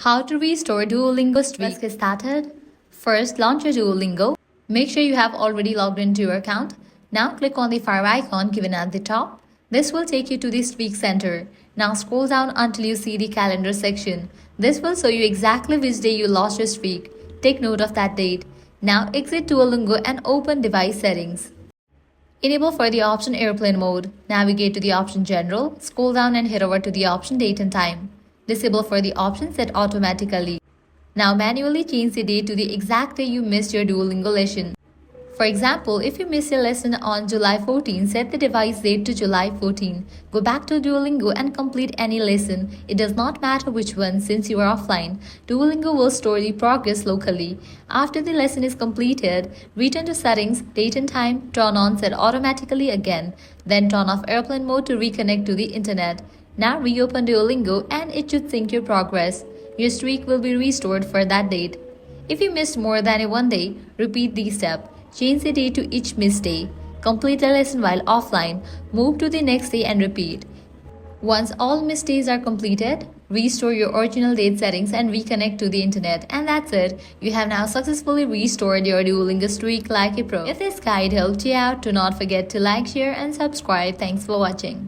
How to restore Duolingo streak. Let's get started. First, launch your Duolingo. Make sure you have already logged into your account. Now click on the fire icon given at the top. This will take you to the streak center. Now scroll down until you see the calendar section. This will show you exactly which day you lost your streak. Take note of that date. Now exit Duolingo and open device settings. Enable for the option airplane mode. Navigate to the option general. Scroll down and head over to the option date and time. Disable for the option set automatically. Now manually change the date to the exact day you missed your Duolingo lesson. For example, if you missed a lesson on July 14, set the device date to July 14. Go back to Duolingo and complete any lesson. It does not matter which one since you are offline. Duolingo will store the progress locally. After the lesson is completed, return to settings, date and time, turn on set automatically again. Then turn off airplane mode to reconnect to the internet. Now reopen Duolingo and it should sync your progress. Your streak will be restored for that date. If you missed more than one day, repeat these steps. Change the day to each missed day. Complete the lesson while offline. Move to the next day and repeat. Once all missed days are completed, restore your original date settings and reconnect to the internet. And that's it. You have now successfully restored your Duolingo streak like a pro. If this guide helped you out, do not forget to like, share and subscribe. Thanks for watching.